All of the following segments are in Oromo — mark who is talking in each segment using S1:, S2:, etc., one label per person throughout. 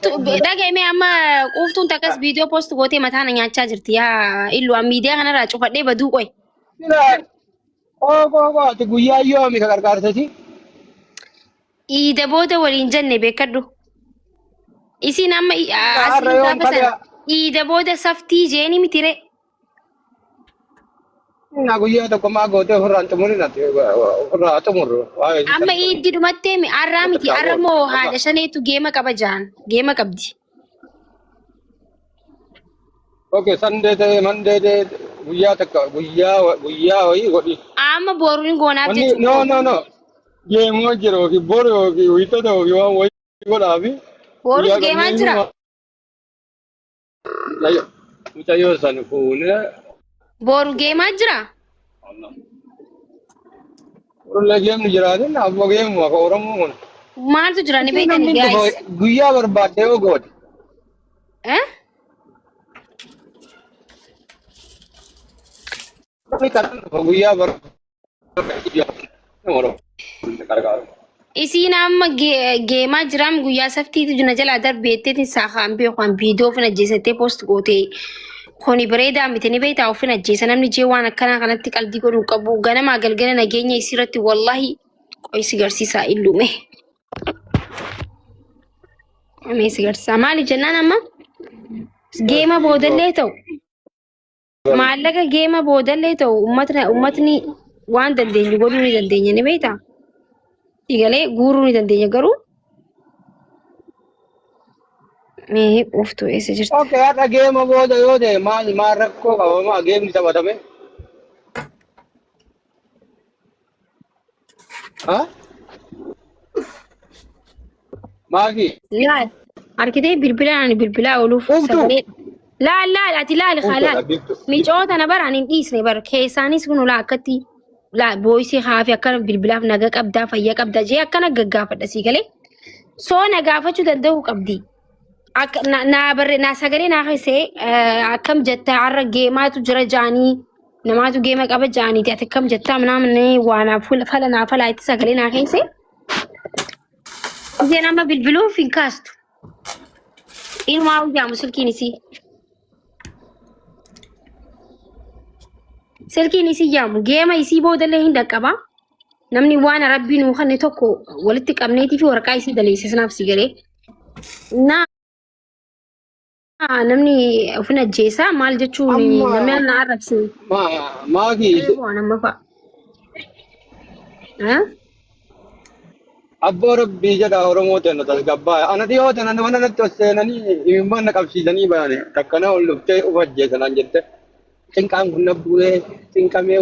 S1: dhaga'ime amma quuftuun takkas viidiyoo post gootee mataa na nyaachaa jirti yaa illu an miidiyaa kanarraa cufadhee baduu qoy.
S2: Ati guyyaa yoomi ka qarqaarsati?
S1: Iida booda waliin jenne beekadhu. Isin amma asii gaafa sana iida booda saftii jeeni mitire.
S2: Na guyyaa tokko maa gootee ofirraan xumurin ati ofirraa xumurru.
S1: Amma iiddi dhumattee arraa miti arra moo haadha shaneetu geema qaba jaan geema qabdi.
S2: Okay, Sunday ta'e Monday ta'e guyyaa takka guyyaa wayii godhi.
S1: Amma boruun goonaaf jechuudha.
S2: No. Geemoo jira yookiin boru yookiin wiixata yookiin waan wayii godhaafi.
S1: Boruuf geemaa jira.
S2: Mucayyoo san fuunee.
S1: Boru geemaa jira.
S2: Ulle geemni jiraatin abbo geemu akka Oromoo kun.
S1: Maaltu jira ni beekani guys.
S2: Guyyaa barbaadde yoo gooti. Guyyaa barbaadde.
S1: Isiin amma geemaa jiram guyyaa saftiitu jina jala darbeetteetiin saakaan beekan viidiyoo ofin ajjeesattee post gootee kuni bareedaa miti ni beektaa ofin ajjeesa namni jee waan akkanaa kanatti qalbii godhuu qabu ganamaa galgala nageenya isiirratti wallahi qoysi garsiisaa illume. Ameesi garsiisaa maali jennaan amma geema boodallee ta'u maallaqa geema boodallee ta'u ummatni waan dandeenyu godhuu ni dandeenya ni beektaa. Igalee guuruu ni dandeenya garuu mee uftu eessa jirti?
S2: Okay, har'a geema booda yoo ta'e maal rakkoo qabamaa geemni taphatame? Maaki?
S1: Laal harkitee bilbilaa ooluuf sagalee laal ati laal haala micoota na baraan hin dhiisne bar keessaanis kun ulaa akkatti laa booyisii haafi akkana bilbilaaf naga qabdaa fayyaa qabdaa jee akkana gaggaafadha sii galee soo na gaafachuu danda'u qabdi. Naa sagalee naa keessee akkam jettaa har'a geemaatu jira jaanii namaatu geema qaba jaaniiti ati akkam jettaa namni waanaaf fala naa falaa itti sagalee naa keessee isheen amma bilbiluuf hin kaastu ilmaa hojjaamu silkiin isii. Silkiin isii jaamu geema isii boodallee hin dhaqqaba. Namni waan rabbii nuu kanne tokko walitti qabneetii fi waraqaa isii daleesse sanaaf si galee. Namni ofin ajjeesaa maal jechuun namni na arrabsi.
S2: Maaki.
S1: Nama fa'a.
S2: Abboo rabbii jedha Oromoo ta'e tasgabbaa. Ana dhiyoo ta'e nama natti seenanii imimmaan na qabsiisanii baane takkana ol dhuftee of ajjeesanaan jette. Cinqaan kun nabbu'ee cinqamee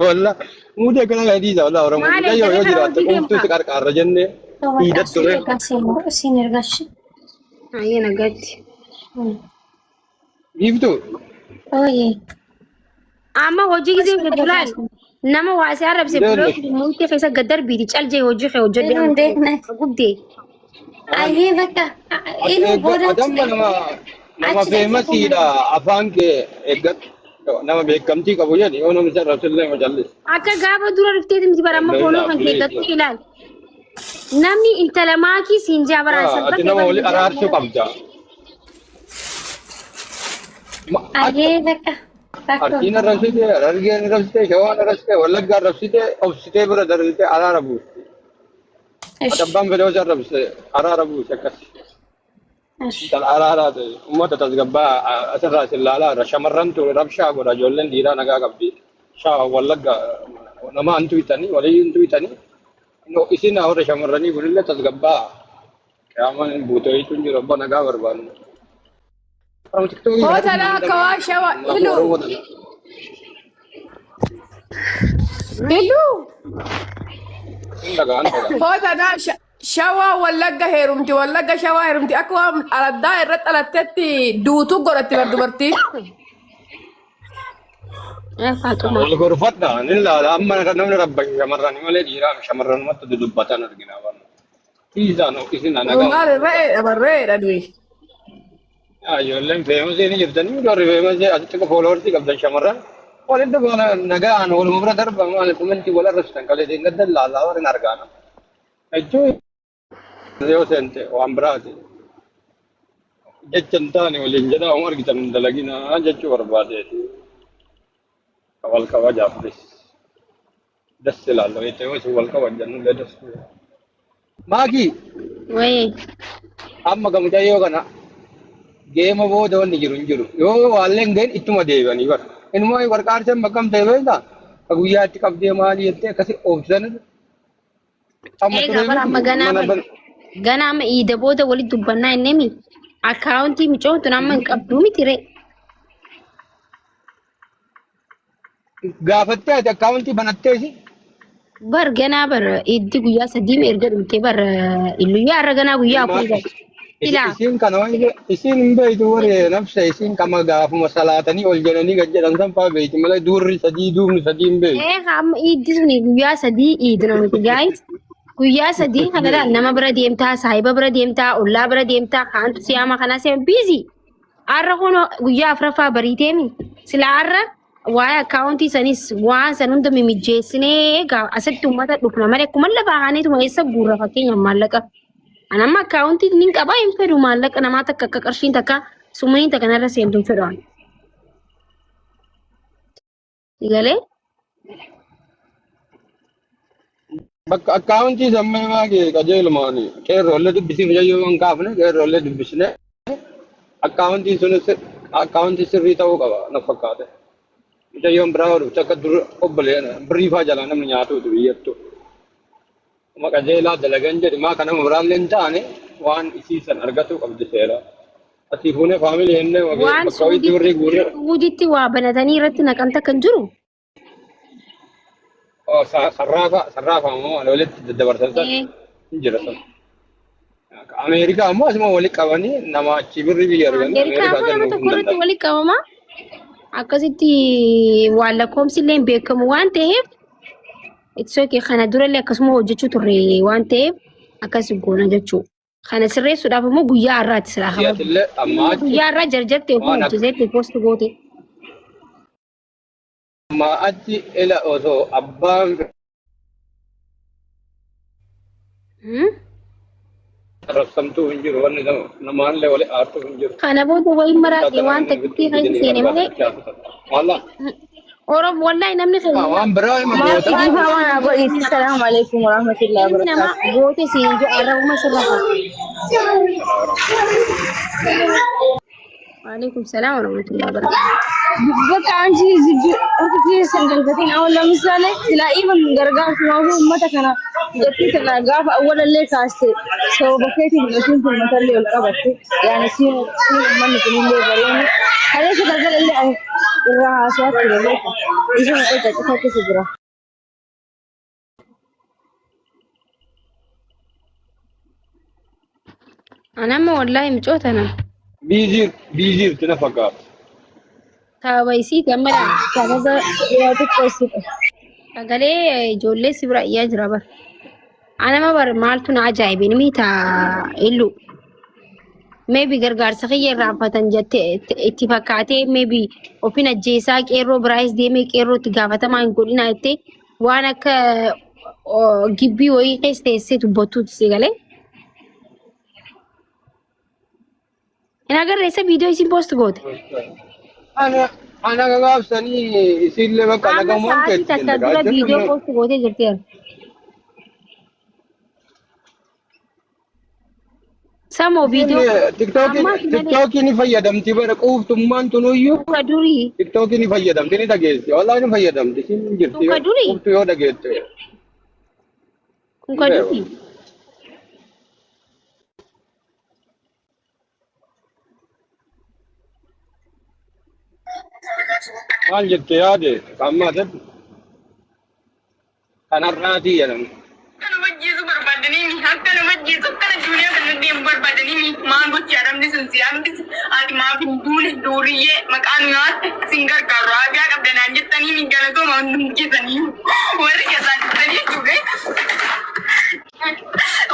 S2: walla muudee kana gadiisa walla Oromoo yoo jiraate qoftuutti qarqaarra jennee hiidatti ture.
S1: Siin ergashi. Ayyee nagatti.
S2: Giiftuu?
S1: Ooyee. Amma hojii gisee guddalaan nama waasii arrabse biroo murtee keessa gaddar biiti caljee hojii kee hojjedhe guddee.
S3: Ayyee bakka.
S2: Nama feemasiidha afaan kee eeggatu nama beekamtii qabu jedhi yoo namni isa rabsillee ma jallis.
S1: Akka gaafa dura dhufteeti miti baramma foonoo kan keeggatu ilaal. Namni intala maakii siin jaa baraan salphate.
S2: Ati nama wali araarsuu qabda.
S3: Ayyee bakka.
S2: Arsiin arrabsite, Harargeen arrabsite, Shawaan arrabsite, Wallaggaa arrabsite, obsitee bira darbite araara buuste. Abbaan fedhee osoo arrabsite araara buuste akkasi. Araara uummata tasgabbaa asirraa isin ilaalaa shamarrantu rabshaa godha ijoolleen dhiiraa nagaa qabdi. Wallaggaa nama hantu bitanii walii hantu bitanii isin warra shamarranii kunillee tasgabbaa qaamaan buutooyitu hin jiru abbaa nagaa barbaadu.
S4: Hootana akka waa shawa ilu. Hootana shawa wallagga heerumti wallagga shawa heerumti akka waan aladdaa irratti dhalattetti duutu godhatti bar dubartii.
S2: Wal gorfadha ni ilaala amma namni rabba shamarranii malee dhiiraa shamarranumatti dudubbatan argina waan. Iisaan isin nagaa.
S4: Maal barreedha du'i.
S2: Ijoolleen feemasii ni jirtanii warri feemasii asitti qofa walortii qabdan shamarran walitti nagaan waluma bira darba maal kumantii wal arrabsitan qalee gadda laalaa warreen argaana. Jechuun yoo seente waan biraati. jechantaani waliin jedha umar gitan dalagina jechuu barbaadeeti wal kabajaafis das ilaallo itti yoo wal kabajannu ledas maaki
S1: Way.
S2: amma gamujayyoo kana geema booda wanni jiru hin jiru yoo waalleen ga'in ittuma deebi'anii bara inuma warqaarsan bakkam ta'e beektaa ka guyyaatti qabdee maali jettee akkasi oobsan
S1: Egaa bara amma ganama iida booda walitti dubbannaa innemi akkaawuntii micoomtu nama hin qabdu miti ree.
S2: gaafattee ati akkaawuntii banatteesi
S1: Bar ganaa bar iddi guyyaa sadii erga dhumtee bar illuyyaa irra ganaa guyyaa kun ilaa.
S2: isiin kana isiin hin beeytu warri nafsa isiin kama gaafuma salaatanii ol jedhanii gad jedhan san faa beeyti malee duurri sadii duubni sadii hin beeytu.
S1: Amma iddi suni guyyaa sadii iidna nuti gaayis. Guyyaa sadii kanadha nama bira deemtaa, saahiba bira deemtaa, ollaa bira deemtaa, kaantu siyaama kanaa seema biizi. Arra kun guyyaa afuraffaa bariiteemi. Sila arra waa'ee akkaawuntii sanis waan san hunda mimijjeessinee egaa asitti uummata dhufna malee akkuma lafaa kaaneetuma eessa guurra fakkeenya maallaqa. Anamma akkaawuntii ni qabaa hin fedhu maallaqa namaa takka akka qarshiin takka sumanii takka narra seentu hin fedhu. Galee?
S2: bakka akkaawuntii sammee maakee qajeelumaani qeerroolee dubbisiif jayyoo hin kaafne qeerroolee dubbisne akkaawuntii sunis akkaawuntii sirrii ta'uu qaba na fakkaate. Jayyoon biraa hodhuuf akka dur obboleen biriifaa jalaa namni nyaatuutu biyyattu. Qajeelaa dalagan jedhi maa kana biraallee hin taane waan isiisan argatu qabdi seera. Asii fuunee faamilii hennee
S1: Waan
S2: bakka ho'iitti warri guurre.
S1: suuditti waa banatanii irratti naqamta kan jiru.
S2: sarraafa ammoo walitti daddabarsan san hin jira san. Ameerikaa ammoo asuma walitti qabanii nama achi birri biyya argan
S1: Ameerikaa amma nama tokko irratti walitti qabama. Akkasitti waan lakkoomsi illee hin beekamu waan ta'eef ittisooke kana durallee akkasuma hojjechuu turre waan ta'eef akkas goona jechuu. Kana sirreessuudhaaf immoo guyyaa har'aatti silaa qaba.
S2: Siyaasillee amma achi
S1: Guyyaa har'aa jarjarte kun hojjeteetti poosti goote.
S2: amma achi ila osoo abbaan rabsamtuu hin jiru wanni namaallee wali aartuu hin jiru.
S1: Kana booda wayin maraatee waan takkitti kan seene malee.
S2: Wallah.
S1: Oromoo wallahi namni keenya
S2: Waan biraa hima goota.
S3: Assalamu alaikum warahmatullahi
S1: nama
S3: wabarakatuh.
S1: goote siin jedhu arrabuma sirrafa. Waalaikum salaam warahmatullahi wabarakatuh.
S3: Bakka anji zibbi sangalgatiin awal lamisale sila even gargaarsa maafu ummata kana jetti kana gaafa awwalallee kaaste sababa keetiin nutiin kun matallee ol qabatte yaani siin ummanni kunillee bareeni kalee sagalgalallee irraa haasawaa ture isin qoca qofa keessa jira.
S1: Anamma wallahi micoota nama.
S2: Biiziirti na fakkaata.
S1: Taabayisii gammadaan
S3: Kanada dhiyaa xiqqeessite.
S1: sagalee ijoollee si bira iyyaa jira bara. Anama bara maaltu na ajaa'ibe nimi taa illu. Maybe gargaarsa kiyya irraanfatan jettee itti fakkaatee maybe ofin ajjeesaa qeerroo biraayis deemee qeerroo itti gaafatamaa hin godhina jettee waan akka gibbii wayii keessa teessee dubbattuuti si galee. Hin agarreessa viidiyoo isin poost goote.
S2: Ana gabaabsanii isiillee bakka
S1: Amma
S2: nagamuun
S1: sa'aatii takka dura viidiyoo poost gootee jirteera. Samoo viidiyoo
S2: Tiktookiin ni fayyadamti bara quuftummaan tunuyyuu
S1: Tuka durii.
S2: tiktookiin ni fayyadamti ni dhageessi. Wallaahi ni fayyadamti isin hin jirti.
S1: Tuka durii.
S2: Quuftu yoo dhageette.
S1: Tuka durii.
S2: Maal jette yaade qaammaatatti kanarraatii jedhamu.
S5: Kana wajjiisu barbaadanii akka nama wajjiisu kana duuniyaa kana deemu barbaadanii maal gochi adamni sun siyaamtis ati maaf hin duune duuriyyee maqaan nyaatte sin gargaaru aagaa qabdanaan jettanii min galatooma hundumkisanii warri keessaan dhuftanii jechuudha.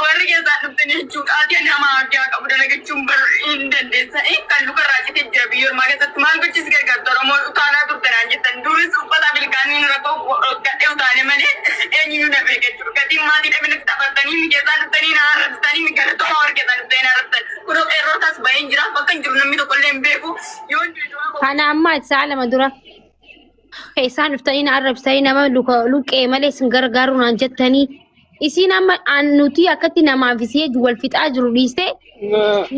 S5: Warri keessaan dhuftanii jechuudha. Ati nama aagaa qabu dalagachuun hin dandeessa. Kan lukarraa citee jira biyya ormaa keessatti maal gochi si gargaartu Oromoo utaalaa turtanaan jettan duris uffata bilkaanii nu rakkoo gadhee utaale malee eenyu na beeka jechuudha. Gatiin maatii dhabina taphatanii mi keessaa dhuftanii na harrabsanii mi galatoma warra keessaa dhuftanii na harrabsan. Kunoo qeerrootas bahee jira bakka hin jiru namni tokko illee hin beeku yoo
S1: kana amma saalama dura keessaan dhuftanii arrabsanii nama luqqee malee sin gargaaru naan jettanii isiin amma nuti akkatti namaaf isee wal fixaa jiru dhiistee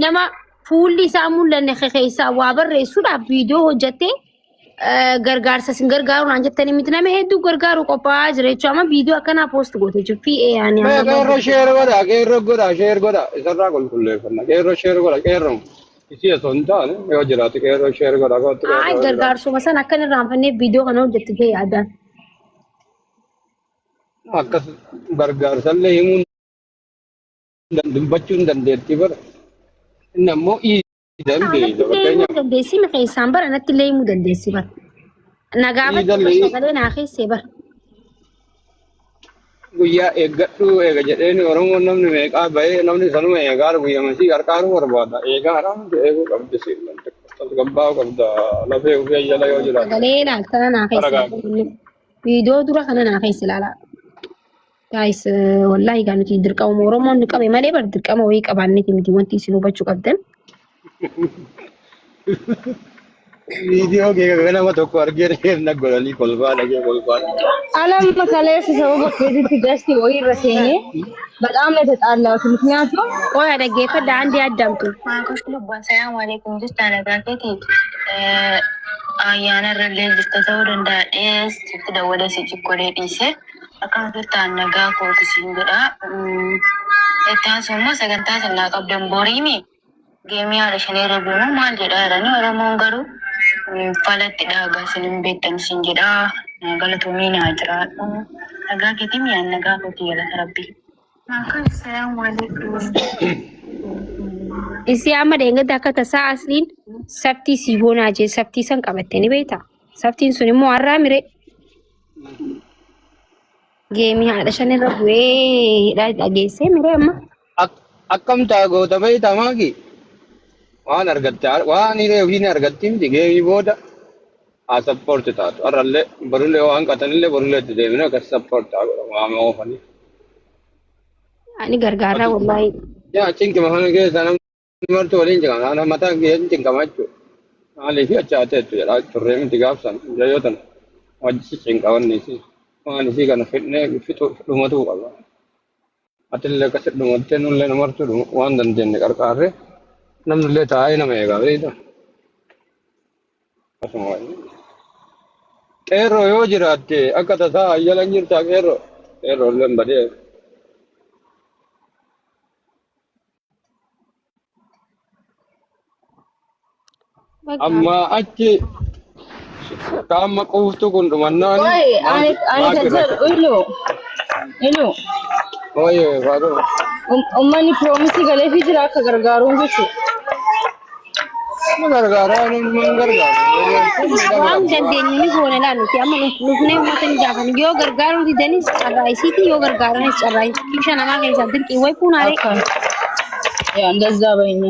S1: nama fuulli isaa mul'anne keessaa waa barreessuudhaaf viidiyoo hojjettee gargaarsa sin gargaaru naan jettanii miti nama hedduu gargaaru qophaa'aa jira jechuudha amma viidiyoo akkanaa poost goote jirti yaani
S2: qeerroo sheer godha isarraa qulqulleeffanna qeerroo sheer godha qeerroo isii osoo hin taane yoo jiraate qeerroo sheer godha
S1: ay gargaarsuma san akkan irraanfannee viidiyoo kana hojjette gahee yaadaan
S2: akkas gargaarsallee himuun dubbachuu hin dandeetti bara inni ammoo
S1: dandeessi ma keessaan bara natti illee himuu dandeessi bara nagaafatti sagalee naa keessee bara
S2: guyyaa eeggadhu eega jedheeni oromoon namni meeqaa bahee namni sanuma eegaa guyyamasii qarqaaruu barbaada eegaa haramti eeguu qabdi siillan tasgabbaa'uu qabda lafee ufii ayyala yoo jiraatu
S1: sagalee laaltana naa keessee viidiyoo dura kana naa keessa ilaalaa guys wallahi kan nuti dirqama oromoon ni qabe malee bar dirqama wayii qabaanneeti miti wanti isin hubachuu qabdan
S2: Video ke nama tokko argee na godhanii kolfaa dhagee kolfaa
S3: Alamma kaleessa sababa keetitti gasti wayii irra seenee በጣም ነው የተጣላሁት ምክንያቱም
S1: ቆይ አደገፈዳ አንዴ አዳምጡ
S5: ማንኮሽ ልባ ሰላም አለይኩም ጅስታ ነጋከቲ አያና ረሌል ጅስተው ደንዳ ኤስ ትደወለ ሲጭቆሌ ዲሴ አካንተ ነጋ ኮት ሲንገዳ እታሶማ ሰገንታ ሰላቀብ ደንቦሪሚ ጌሚያ ለሽኔ ረቡኑ ማል ጀዳራኒ ኦሮሞን ገሩ falatti dhaga sinin beektan sin jedha galatoomina jira nagaa keetiin yaan nagaa kooti yala rabbi assalamu alaykum
S1: isi amma dengada akka tasaa asliin saftii si boonaa jee saftii san qabattee ni beekta saftiin sun immoo har'aa mire geemii haadha shan irra bu'ee dhageessee mire amma
S2: akkam taagota beekta maagi waan argatte waan iree ofiin argatti miti geemii booda haa sappoorti taatu arrallee barullee waan qatanillee barullee itti deemina akkas sappoorti haa godhamu waama oofanii.
S1: Ani gargaaraa wallahi.
S2: Yaa cinkima kana keessa namni marti waliin jiran mataan keessa cinkama jechuudha. Maaliif achaateettu jedhaa turree miti gaafsan jayyotan wajjisi cinqawanni isii waan isii kana fidnee fixu dhumatuu qaba. Atillee akkasi dhumattee nullee namartu waan dandeenye qarqaarree. namnillee taa'ee nama eegaa beekta. Qeerroo yoo jiraatte akka tasaa ayyala hin jirtaa qeerroo illee badee. Amma achi kaama quuftu kun dhumannaan.
S3: ani kan inu
S2: Oye faadhu.
S3: ummanni piroomisii galee fi jira akka gargaaruun jechuudha.
S2: Gargaaraa namni gargaaru.
S1: Waan dandeenye ni goona laaluuti amma nufnee uummata ni gaafan yoo gargaaruu didanis carraayisiiti yoo gargaaranis carraayisiiti ibsa namaa keessaa dirqii way fuunaaree.
S3: yaa እንደዛ በይኝ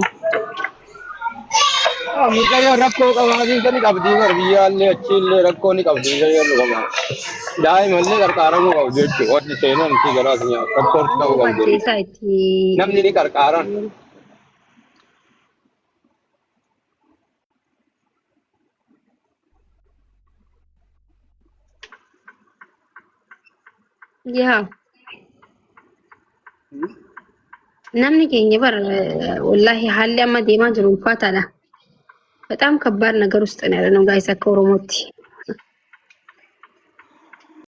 S2: Mucayyoo rakkoo qabaatii kan qabdii biyyaallee achiillee rakkoo ni qabdii mucayyoo qabaa. Daa'imallee gargaaramuu qabdu jechuudha. Wanti seenaan isii garaas nyaata. Rakkoon ta'uu qabdu. Namni ni gargaaran.
S1: yaa namni keenya bar wallahi haalli amma deemaa jiru ulfaataadha. በጣም ከባድ ነገር ውስጥ ነው ያለነው ጋይስ አከ ኦሮሞቲ